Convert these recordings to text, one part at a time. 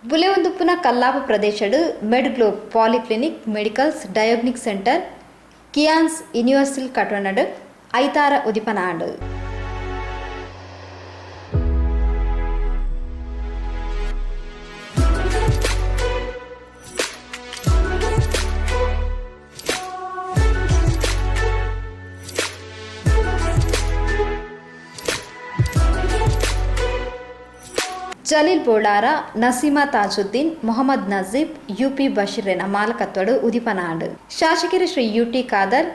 ಬುಲೆವಂದುಪ್ಪುನ ಕಲ್ಲಾಪ ಪ್ರದೇಶಡು ಮೆಡ್ಗ್ಲೋಬ್ polyclinic medicals ಡಯಾಗ್ನಿಕ್ centre ಕಿಯಾನ್ಸ್ universal ಕಟ್ಟಣಡು ಐತಾರ ಉದಿಪನಾಂಡು Jaleel Bolar Naseema Tajuddin Mohammed Najeeb UP ಬಶೀರ್ನ ಮಾಲಕತ್ವಡು ಉದಿಪನಾಂಡು ಶಾಸಕರು Shri UT Khader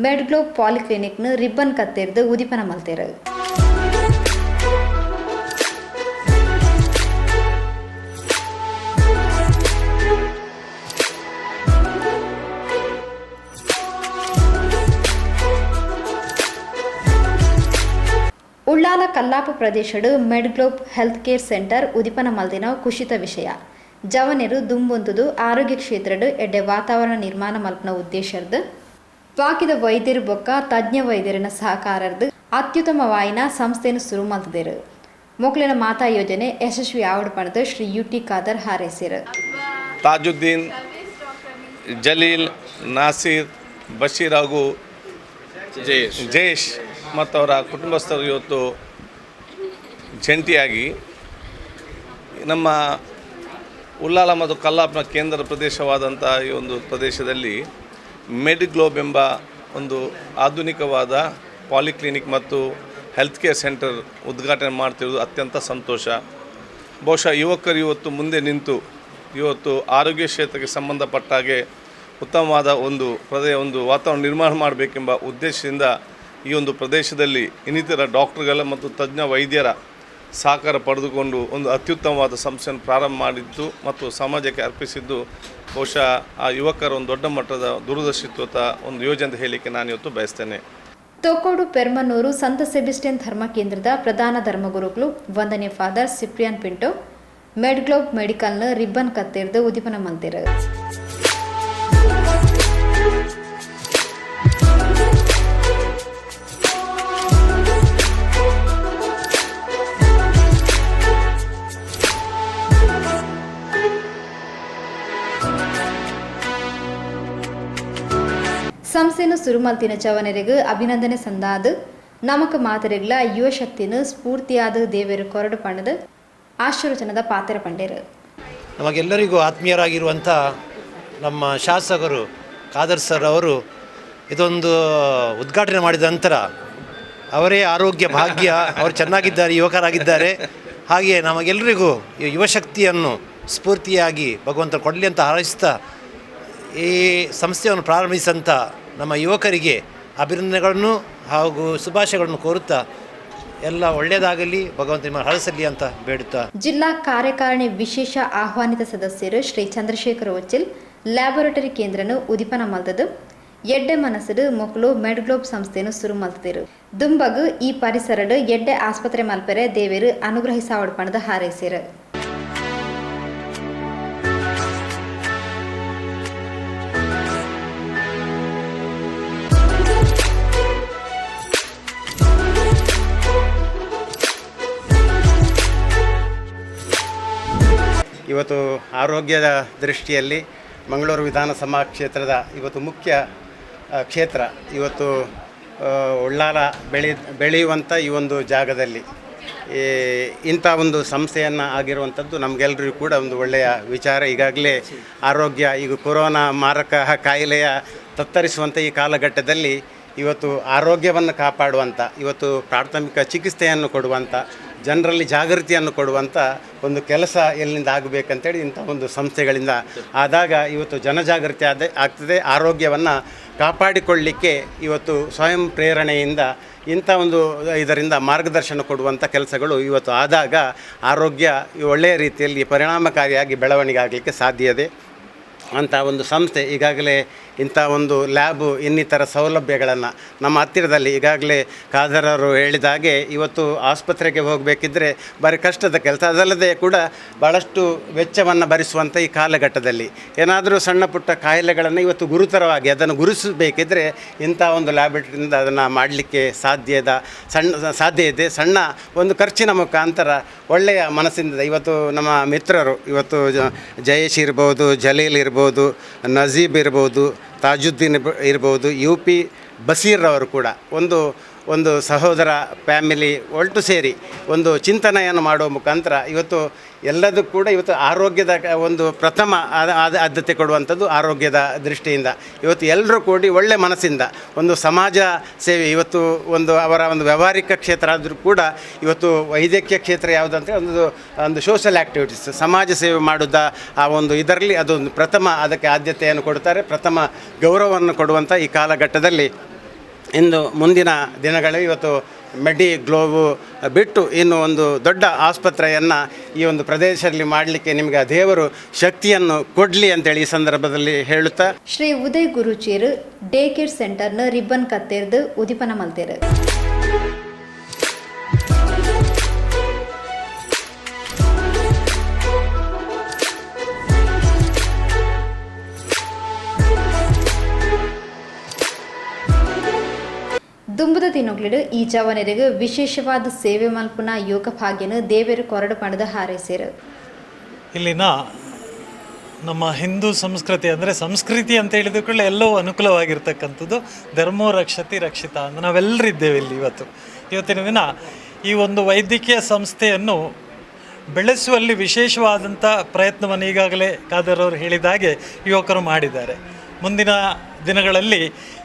ಮೆಡ್ಗ್ಲೋಬ್ ಪಾಲಿಕ್ಲಿನಿಕ್ನು ribbon ಕತ್ತೆರ್ದು ಉದಿಪನ ಮಲ್ತೆರು ಉಳ್ಳಾಲ ಕಲ್ಲಾಪ ಪ್ರದೇಶಡು ಮೆಡ್ಗ್ಲೋಬ್ ಹೆಲ್ತ್ ಕೇರ್ ಸೆಂಟರ್ ಉದಿಪನ ಮಲ್ದಿನ ಕುಶಿತ ವಿಷಯ ಜವನೆರು ದುಂಬೊಂದುದು ಆರೋಗ್ಯ ಕ್ಷೇತ್ರಡು ಎಡ್ಡೆ ವಾತಾವರಣ ನಿರ್ಮಾಣ ಮಲ್ಪನ ಉದ್ದೇಶರ್ದು ಬಾಕಿದ ವೈದ್ಯರು ಬೊಕ್ಕ ತಜ್ಞ ವೈದ್ಯರಿನ ಸಹಕಾರರ್ದು ಅತ್ಯುತ್ತಮವಾಯಿನ ಸಂಸ್ಥೆಯನ್ನು ಶುರು ಮಲ್ತದೇರು ಮೊಕ್ಲಿನ ಮಾತಾ ಯೋಜನೆ ಯಶಸ್ವಿ ಆವಡ್ ಪಡೆದು ಶ್ರೀ ಯುಟಿ ಖಾದರ್ ಹಾರೈಸಿರು ತಾಜುದ್ದೀನ್ ಜಲೀಲ್ ನಾಸೀರ್ ಬಶೀರ್ ಹಾಗೂ ಜಯೇಶ್ ಮತ್ತು ಅವರ ಕುಟುಂಬಸ್ಥರು ಇವತ್ತು ಜಂಟಿಯಾಗಿ ನಮ್ಮ ಉಳ್ಳಾಲ ಮತ್ತು ಕಲ್ಲಾಪ್ನ ಕೇಂದ್ರ ಪ್ರದೇಶವಾದಂಥ ಈ ಒಂದು ಪ್ರದೇಶದಲ್ಲಿ ಮೆಡ್ಗ್ಲೋಬ್ ಎಂಬ ಒಂದು ಆಧುನಿಕವಾದ ಪಾಲಿಕ್ಲಿನಿಕ್ ಮತ್ತು ಹೆಲ್ತ್ ಕೇರ್ ಸೆಂಟರ್ ಉದ್ಘಾಟನೆ ಮಾಡ್ತಿರೋದು ಅತ್ಯಂತ ಸಂತೋಷ. ಬಹುಶಃ ಯುವಕರು ಇವತ್ತು ಮುಂದೆ ನಿಂತು ಇವತ್ತು ಆರೋಗ್ಯ ಕ್ಷೇತ್ರಕ್ಕೆ ಸಂಬಂಧಪಟ್ಟ ಹಾಗೆ ಉತ್ತಮವಾದ ಒಂದು ವಾತಾವರಣ ನಿರ್ಮಾಣ ಮಾಡಬೇಕೆಂಬ ಉದ್ದೇಶದಿಂದ ಈ ಒಂದು ಪ್ರದೇಶದಲ್ಲಿ ಇನ್ನಿತರ ಡಾಕ್ಟರ್ಗಳ ಮತ್ತು ತಜ್ಞ ವೈದ್ಯರ ಸಹಕಾರ ಪಡೆದುಕೊಂಡು ಒಂದು ಅತ್ಯುತ್ತಮವಾದ ಸಂಸ್ಥೆಯನ್ನು ಪ್ರಾರಂಭ ಮಾಡಿದ್ದು ಮತ್ತು ಸಮಾಜಕ್ಕೆ ಅರ್ಪಿಸಿದ್ದು ಬಹುಶಃ ಆ ಯುವಕರ ಒಂದು ದೊಡ್ಡ ಮಟ್ಟದ ದೂರದರ್ಶಿತ್ವದ ಒಂದು ಯೋಜನೆ ಅಂತ ಹೇಳಲಿಕ್ಕೆ ನಾನು ಇವತ್ತು ಬಯಸ್ತೇನೆ. ತೋಕೋಡು ಪೆರ್ಮನೂರು ಸಂತ ಸೆಬೆಸ್ಟಿಯನ್ ಧರ್ಮ ಕೇಂದ್ರದ ಪ್ರಧಾನ ಧರ್ಮಗುರುಗಳು ವಂದನೆ ಫಾದರ್ ಸಿಪ್ರಿಯಾನ್ ಪಿಂಟೋ ಮೆಡ್ಗ್ಲೋಬ್ ಮೆಡಿಕಲ್ನ ರಿಬ್ಬನ್ ಕತ್ತೆರ್ದು ಉದಿಪನ ಮಲ್ತಿರು ಸಂಸ್ಥೆಯನ್ನು ಸುರುಮಲ್ತಿನ ಚವನರಿಗೂ ಅಭಿನಂದನೆ ಸಂದಾದು ನಮಕ ಮಾತರಿಗಳ ಯುವ ಶಕ್ತಿಯನ್ನು ಸ್ಫೂರ್ತಿಯಾದ ದೇವರು ಕೊರಡು ಪಣದು ಆಶೀರ್ವಚನದ ಪಾತ್ರ ಪಂಡೇರು. ನಮಗೆಲ್ಲರಿಗೂ ಆತ್ಮೀಯರಾಗಿರುವಂಥ ನಮ್ಮ ಶಾಸಕರು ಖಾದರ್ ಸರ್ ಅವರು ಇದೊಂದು ಉದ್ಘಾಟನೆ ಮಾಡಿದ ನಂತರ ಅವರೇ ಆರೋಗ್ಯ ಭಾಗ್ಯ ಅವರು ಚೆನ್ನಾಗಿದ್ದಾರೆ, ಯುವಕರಾಗಿದ್ದಾರೆ. ಹಾಗೆಯೇ ನಮಗೆಲ್ಲರಿಗೂ ಯುವಶಕ್ತಿಯನ್ನು ಸ್ಫೂರ್ತಿಯಾಗಿ ಭಗವಂತ ಕೊಡಲಿ ಅಂತ ಹಾರೈಸ್ತಾ ಈ ಸಂಸ್ಥೆಯನ್ನು ಪ್ರಾರಂಭಿಸಿದಂಥ ನಮ್ಮ ಯುವಕರಿಗೆ ಅಭಿನಂದನೆಗಳನ್ನು ಹಾಗೂ ಶುಭಾಶಯಗಳನ್ನು ಕೋರುತ್ತಾ ಎಲ್ಲ ಒಳ್ಳೆಯದಾಗಲಿ, ಭಗವಂತ ನಿಮ್ಮನ್ನು ಹರಸಲಿ ಅಂತ ಬೇಡುತ್ತಾ ಜಿಲ್ಲಾ ಕಾರ್ಯಕಾರಿಣಿ ವಿಶೇಷ ಆಹ್ವಾನಿತ ಸದಸ್ಯರು ಶ್ರೀ ಚಂದ್ರಶೇಖರ್ ಒಚ್ಚಿಲ್ ಲ್ಯಾಬೊರೇಟರಿ ಕೇಂದ್ರನು ಉದಿಪನ ಮಲ್ತದು ಎಡ್ಡೆ ಮನಸ್ಸಡು ಮೊಕ್ಕಲು ಮೆಡ್ಗ್ಲೋಬ್ ಸಂಸ್ಥೆಯನ್ನು ಶುರು ಮಲ್ತಿರು ದುಂಬಗು ಈ ಪರಿಸರಡು ಎಡ್ಡೆ ಆಸ್ಪತ್ರೆ ಮಲ್ಪೆರೆ ದೇವರು ಅನುಗ್ರಹಿಸಾವಡ್ ಪಣದ ಹಾರೈಸಿರು. ಇವತ್ತು ಆರೋಗ್ಯದ ದೃಷ್ಟಿಯಲ್ಲಿ ಮಂಗಳೂರು ವಿಧಾನಸಭಾ ಕ್ಷೇತ್ರದ ಇವತ್ತು ಮುಖ್ಯ ಕ್ಷೇತ್ರ ಇವತ್ತು ಉಳ್ಳಾಲ ಬೆಳೆಯುವಂಥ ಈ ಒಂದು ಜಾಗದಲ್ಲಿ ಇಂಥ ಒಂದು ಸಂಸ್ಥೆಯನ್ನು ಆಗಿರುವಂಥದ್ದು ನಮಗೆಲ್ಲರಿಗೂ ಕೂಡ ಒಂದು ಒಳ್ಳೆಯ ವಿಚಾರ. ಈಗಾಗಲೇ ಆರೋಗ್ಯ ಈಗ ಕೊರೋನಾ ಮಾರಕ ಕಾಯಿಲೆಯ ತತ್ತರಿಸುವಂಥ ಈ ಕಾಲಘಟ್ಟದಲ್ಲಿ ಇವತ್ತು ಆರೋಗ್ಯವನ್ನು ಕಾಪಾಡುವಂಥ, ಇವತ್ತು ಪ್ರಾಥಮಿಕ ಚಿಕಿತ್ಸೆಯನ್ನು ಕೊಡುವಂಥ, ಜನರಲ್ಲಿ ಜಾಗೃತಿಯನ್ನು ಕೊಡುವಂಥ ಒಂದು ಕೆಲಸ ಎಲ್ಲಿಂದ ಆಗಬೇಕಂತೇಳಿ ಇಂಥ ಒಂದು ಸಂಸ್ಥೆಗಳಿಂದ ಆದಾಗ ಇವತ್ತು ಜನಜಾಗೃತಿ ಆಗ್ತದೆ. ಆರೋಗ್ಯವನ್ನು ಕಾಪಾಡಿಕೊಳ್ಳಲಿಕ್ಕೆ ಇವತ್ತು ಸ್ವಯಂ ಪ್ರೇರಣೆಯಿಂದ ಇಂಥ ಒಂದು ಇದರಿಂದ ಮಾರ್ಗದರ್ಶನ ಕೊಡುವಂಥ ಕೆಲಸಗಳು ಇವತ್ತು ಆದಾಗ ಆರೋಗ್ಯ ಒಳ್ಳೆಯ ರೀತಿಯಲ್ಲಿ ಪರಿಣಾಮಕಾರಿಯಾಗಿ ಬೆಳವಣಿಗೆ ಆಗಲಿಕ್ಕೆ ಸಾಧ್ಯ ಇದೆ. ಅಂಥ ಒಂದು ಸಂಸ್ಥೆ ಈಗಾಗಲೇ ಇಂಥ ಒಂದು ಲ್ಯಾಬು ಇನ್ನಿತರ ಸೌಲಭ್ಯಗಳನ್ನು ನಮ್ಮ ಹತ್ತಿರದಲ್ಲಿ ಈಗಾಗಲೇ ಖಾದರವರು ಹೇಳಿದ ಹಾಗೆ ಇವತ್ತು ಆಸ್ಪತ್ರೆಗೆ ಹೋಗಬೇಕಿದ್ರೆ ಭಾರಿ ಕಷ್ಟದ ಕೆಲಸ. ಅದಲ್ಲದೆ ಕೂಡ ಭಾಳಷ್ಟು ವೆಚ್ಚವನ್ನು ಭರಿಸುವಂಥ ಈ ಕಾಲಘಟ್ಟದಲ್ಲಿ ಏನಾದರೂ ಸಣ್ಣ ಪುಟ್ಟ ಕಾಯಿಲೆಗಳನ್ನು ಇವತ್ತು ಗುರುತರವಾಗಿ ಅದನ್ನು ಗುರುತಿಸಬೇಕಿದ್ರೆ ಇಂಥ ಒಂದು ಲ್ಯಾಬರೇಟರಿಯಿಂದ ಅದನ್ನು ಮಾಡಲಿಕ್ಕೆ ಸಾಧ್ಯ ಇದೆ. ಸಣ್ಣ ಒಂದು ಖರ್ಚಿನ ಮುಖಾಂತರ ಒಳ್ಳೆಯ ಮನಸ್ಸಿಂದ ಇವತ್ತು ನಮ್ಮ ಮಿತ್ರರು ಇವತ್ತು ಜಯೇಶ್ ಇರ್ಬೋದು, ಜಲೀಲ್ ಇರ್ಬೋದು, ನಜೀಬ್ ಇರ್ಬೋದು, ತಾಜುದ್ದೀನ್ ಇರ್ಬೋದು, UP ಬಸೀರ್ರವರು ಕೂಡ ಒಂದು ಸಹೋದರ ಫ್ಯಾಮಿಲಿ ಒಟ್ಟು ಸೇರಿ ಒಂದು ಚಿಂತನೆಯನ್ನು ಮಾಡುವ ಮುಖಾಂತರ ಇವತ್ತು ಎಲ್ಲದೂ ಕೂಡ ಇವತ್ತು ಆರೋಗ್ಯದ ಒಂದು ಪ್ರಥಮ ಆದ್ಯತೆ ಕೊಡುವಂಥದ್ದು ಆರೋಗ್ಯದ ದೃಷ್ಟಿಯಿಂದ ಇವತ್ತು ಎಲ್ಲರೂ ಕೂಡಿ ಒಳ್ಳೆ ಮನಸ್ಸಿಂದ ಒಂದು ಸಮಾಜ ಸೇವೆ ಇವತ್ತು ಅವರ ಒಂದು ವ್ಯಾವಹಾರಿಕ ಕ್ಷೇತ್ರ ಆದರೂ ಕೂಡ ಇವತ್ತು ವೈದ್ಯಕೀಯ ಕ್ಷೇತ್ರ ಯಾವುದಂದರೆ ಒಂದು ಸೋಷಲ್ ಆ್ಯಕ್ಟಿವಿಟೀಸ್ ಸಮಾಜ ಸೇವೆ ಮಾಡೋದ ಆ ಒಂದು ಇದರಲ್ಲಿ ಅದೊಂದು ಪ್ರಥಮ ಅದಕ್ಕೆ ಆದ್ಯತೆಯನ್ನು ಕೊಡ್ತಾರೆ. ಪ್ರಥಮ ಗೌರವವನ್ನು ಕೊಡುವಂಥ ಈ ಕಾಲಘಟ್ಟದಲ್ಲಿ ಇಂದು ಮುಂದಿನ ದಿನಗಳು ಇವತ್ತು ಮೆಡಿಗ್ಲೋಬ್ ಬಿಟ್ಟು ಇನ್ನು ಒಂದು ದೊಡ್ಡ ಆಸ್ಪತ್ರೆಯನ್ನು ಈ ಒಂದು ಪ್ರದೇಶದಲ್ಲಿ ಮಾಡಲಿಕ್ಕೆ ನಿಮಗೆ ದೇವರು ಶಕ್ತಿಯನ್ನು ಕೊಡಲಿ ಅಂತೇಳಿ ಈ ಸಂದರ್ಭದಲ್ಲಿ ಹೇಳುತ್ತಾ ಶ್ರೀ ಉದಯ್ ಗುರುಚೀರ್ ಡೇ ಕೇರ್ ಸೆಂಟರ್ನ ರಿಬ್ಬನ್ ಕತ್ತೇರ್ದು ಉದಿಪನ ಮಲ್ತೇರು. ದುಂಬುದ ದಿನಗಳಿಡು ಈ ಜವನರಿಗೆ ವಿಶೇಷವಾದ ಸೇವೆ ಮಲ್ಪುನ ಯೋಗ ಭಾಗ್ಯನು ದೇವರು ಕೊರಡು ಪಡೆದು ಹಾರೈಸಿರು. ಇಲ್ಲಿನ ನಮ್ಮ ಹಿಂದೂ ಸಂಸ್ಕೃತಿ ಅಂದರೆ ಸಂಸ್ಕೃತಿ ಅಂತ ಹೇಳಿದ ಕೂಡಲೇ ಎಲ್ಲವೂ ಅನುಕೂಲವಾಗಿರ್ತಕ್ಕಂಥದ್ದು. ಧರ್ಮೋ ರಕ್ಷತಿ ರಕ್ಷಿತ ಅಂತ ನಾವೆಲ್ಲರಿದ್ದೇವೆ ಇಲ್ಲಿ ಇವತ್ತಿನ ದಿನ ಈ ಒಂದು ವೈದ್ಯಕೀಯ ಸಂಸ್ಥೆಯನ್ನು ಬೆಳೆಸುವಲ್ಲಿ ವಿಶೇಷವಾದಂಥ ಪ್ರಯತ್ನವನ್ನು ಈಗಾಗಲೇ ಖಾದರ್ ಹೇಳಿದ ಹಾಗೆ ಯುವಕರು ಮಾಡಿದ್ದಾರೆ. ಮುಂದಿನ ದಿನಗಳಲ್ಲಿ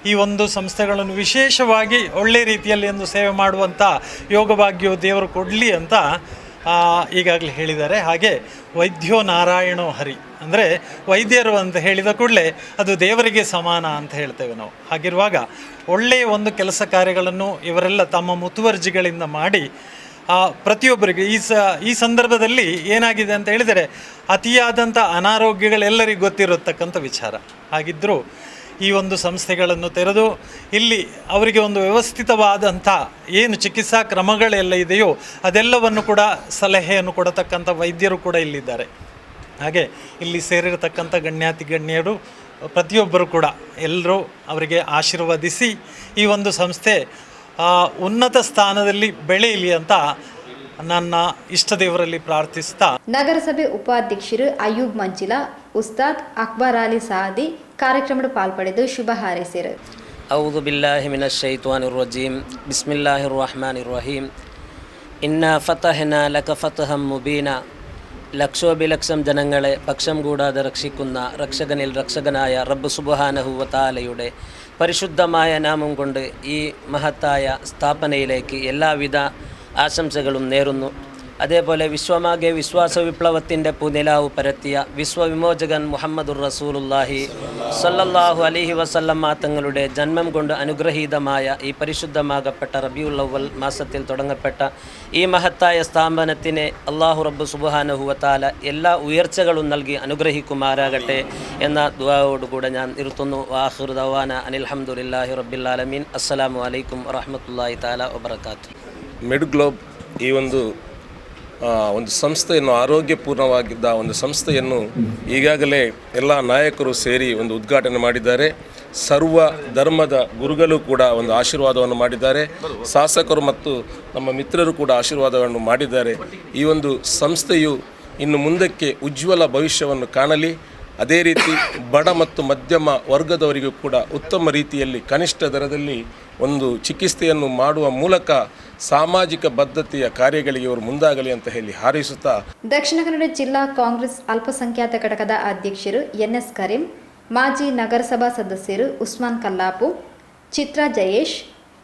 ಈ ಒಂದು ಸಂಸ್ಥೆಗಳನ್ನು ವಿಶೇಷವಾಗಿ ಒಳ್ಳೆಯ ರೀತಿಯಲ್ಲಿ ಒಂದು ಸೇವೆ ಮಾಡುವಂಥ ಯೋಗಭಾಗ್ಯವು ದೇವರು ಕೊಡಲಿ ಅಂತ ಈಗಾಗಲೇ ಹೇಳಿದ್ದಾರೆ. ಹಾಗೆ ವೈದ್ಯೋ ನಾರಾಯಣೋ ಹರಿ ಅಂದರೆ ವೈದ್ಯರು ಅಂತ ಹೇಳಿದ ಕೂಡಲೇ ಅದು ದೇವರಿಗೆ ಸಮಾನ ಅಂತ ಹೇಳ್ತೇವೆ ನಾವು. ಹಾಗಿರುವಾಗ ಒಳ್ಳೆಯ ಒಂದು ಕೆಲಸ ಕಾರ್ಯಗಳನ್ನು ಇವರೆಲ್ಲ ತಮ್ಮ ಮುತುವರ್ಜಿಗಳಿಂದ ಮಾಡಿ ಪ್ರತಿಯೊಬ್ಬರಿಗೆ ಈ ಸಂದರ್ಭದಲ್ಲಿ ಏನಾಗಿದೆ ಅಂತ ಹೇಳಿದರೆ ಅತಿಯಾದಂಥ ಅನಾರೋಗ್ಯಗಳೆಲ್ಲರಿಗೂ ಗೊತ್ತಿರತಕ್ಕಂಥ ವಿಚಾರ. ಹಾಗಿದ್ದರೂ ಈ ಒಂದು ಸಂಸ್ಥೆಗಳನ್ನು ತೆರೆದು ಇಲ್ಲಿ ಅವರಿಗೆ ಒಂದು ವ್ಯವಸ್ಥಿತವಾದಂಥ ಏನು ಚಿಕಿತ್ಸಾ ಕ್ರಮಗಳೆಲ್ಲ ಇದೆಯೋ ಅದೆಲ್ಲವನ್ನು ಕೂಡ ಸಲಹೆಯನ್ನು ಕೊಡತಕ್ಕಂಥ ವೈದ್ಯರು ಕೂಡ ಇಲ್ಲಿದ್ದಾರೆ. ಹಾಗೆ ಇಲ್ಲಿ ಸೇರಿರತಕ್ಕಂಥ ಗಣ್ಯರು ಪ್ರತಿಯೊಬ್ಬರು ಕೂಡ ಎಲ್ಲರೂ ಅವರಿಗೆ ಆಶೀರ್ವದಿಸಿ ಈ ಒಂದು ಸಂಸ್ಥೆ ಉನ್ನತ ಸ್ಥಾನದಲ್ಲಿ ಬೆಳೆಯಲಿ ಅಂತ ನನ್ನ ಇಷ್ಟ ದೇವರಲ್ಲಿ ಪ್ರಾರ್ಥಿಸ್ತಾ ನಗರಸಭೆ ಉಪಾಧ್ಯಕ್ಷರು ಅಯೂಬ್ ಮಂಜಿಲಾ, ಉಸ್ತಾದ್ ಅಕ್ಬರ್ ಅಲಿ ಸಾದಿ ಕಾರ್ಯಕ್ರಮದ ಪಾಲ್ಪಡೆದು ಶುಭ ಹಾರೈಸಿದರು. ಔದು ಬಿಲ್ಲಾಹಿ ಮಿನಶ್ ಶೈತ್ವಾನಿರ್ ರಜೀಮ್ ಬಿಸ್ಮಿಲ್ಲಾಹಿರ್ ರಹ್ಮಾನಿರ್ ರಹೀಮ್ ഇന്നാ ഫതഹ്നാ ലക ഫതഹം മുബീന. ലക്ഷോബിലക്ഷം ജനങ്ങളെ പക്ഷം കൂടാതെ രക്ഷിക്കുന്ന രക്ഷകനിൽ രക്ഷകനായ റബ്ബ് സുബ്ഹാനഹു വ തആലയുടെ പരിശുദ്ധമായ നാമം കൊണ്ട് ഈ മഹത്തായ സ്ഥാപനയിലേക്ക് എല്ലാവിധ ആശംസകളും നേരുന്നു. അതേപോലെ വിശ്വമാകെ വിശ്വാസ വിപ്ലവത്തിൻ്റെ പുനിലാവ് പരത്തിയ വിശ്വവിമോചകൻ മുഹമ്മദുർ റസൂലുള്ളാഹി സല്ലല്ലാഹു അലൈഹി വസല്ലം തങ്ങളുടെ ജന്മം കൊണ്ട് അനുഗ്രഹീതമായ ഈ പരിശുദ്ധമാകപ്പെട്ട റബീഉൽ അവ്വൽ മാസത്തിൽ തുടങ്ങപ്പെട്ട ഈ മഹത്തായ സ്ഥാപനത്തിനെ അല്ലാഹു റബ്ബ് സുബ്ഹാനഹു വ തആല എല്ലാ ഉയർച്ചകളും നൽകി അനുഗ്രഹിക്കുമാറാകട്ടെ എന്ന ദുആയോടുകൂടെ ഞാൻ നിർത്തുന്നു. ആഖിറു ദഅവാന അനിൽ ഹംദുലില്ലാഹി റബ്ബിൽ ആലമീൻ. അസ്സലാമു അലൈക്കും വറഹ്മത്തുള്ളാഹി തആല വബറകാതുഹു. ಮೆಡ್ಗ್ಲೋಬ್ ಈ ಒಂದು ಸಂಸ್ಥೆಯನ್ನು ಆರೋಗ್ಯಪೂರ್ಣವಾಗಿದ್ದ ಒಂದು ಸಂಸ್ಥೆಯನ್ನು ಈಗಾಗಲೇ ಎಲ್ಲ ನಾಯಕರು ಸೇರಿ ಒಂದು ಉದ್ಘಾಟನೆ ಮಾಡಿದ್ದಾರೆ. ಸರ್ವ ಧರ್ಮದ ಗುರುಗಳು ಕೂಡ ಒಂದು ಆಶೀರ್ವಾದವನ್ನು ಮಾಡಿದ್ದಾರೆ. ಶಾಸಕರು ಮತ್ತು ನಮ್ಮ ಮಿತ್ರರು ಕೂಡ ಆಶೀರ್ವಾದವನ್ನು ಮಾಡಿದ್ದಾರೆ. ಈ ಒಂದು ಸಂಸ್ಥೆಯು ಇನ್ನು ಮುಂದಕ್ಕೆ ಉಜ್ವಲ ಭವಿಷ್ಯವನ್ನು ಕಾಣಲಿ. ಅದೇ ರೀತಿ ಬಡ ಮತ್ತು ಮಧ್ಯಮ ವರ್ಗದವರಿಗೂ ಕೂಡ ಉತ್ತಮ ರೀತಿಯಲ್ಲಿ ಕನಿಷ್ಠ ದರದಲ್ಲಿ ಒಂದು ಚಿಕಿತ್ಸೆಯನ್ನು ಮಾಡುವ ಮೂಲಕ ಸಾಮಾಜಿಕ ಬದ್ಧತೆಯ ಕಾರ್ಯಗಳಿಗೆ ಇವರು ಮುಂದಾಗಲಿ ಅಂತ ಹೇಳಿ ಹಾರೈಸುತ್ತಾ ದಕ್ಷಿಣ ಕನ್ನಡ ಜಿಲ್ಲಾ ಕಾಂಗ್ರೆಸ್ ಅಲ್ಪಸಂಖ್ಯಾತ ಘಟಕದ ಅಧ್ಯಕ್ಷರು NS ಕರೀಂ, ಮಾಜಿ ನಗರಸಭಾ ಸದಸ್ಯರು ಉಸ್ಮಾನ್ ಕಲ್ಲಾಪು, ಚಿತ್ರಾ ಜಯೇಶ್,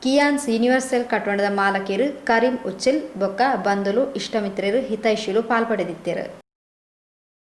ಕಿಯಾನ್ಸ್ ಯೂನಿವರ್ಸಲ್ ಕಟ್ಟಡದ ಮಾಲಕಿಯರು ಕರೀಂ ಉಚ್ಚಿಲ್ ಬೊಕ್ಕ ಬಂಧುಲು ಇಷ್ಟಮಿತ್ರರು ಹಿತೈಷಿಲು ಪಾಲ್ಪಡೆದಿದ್ದರು.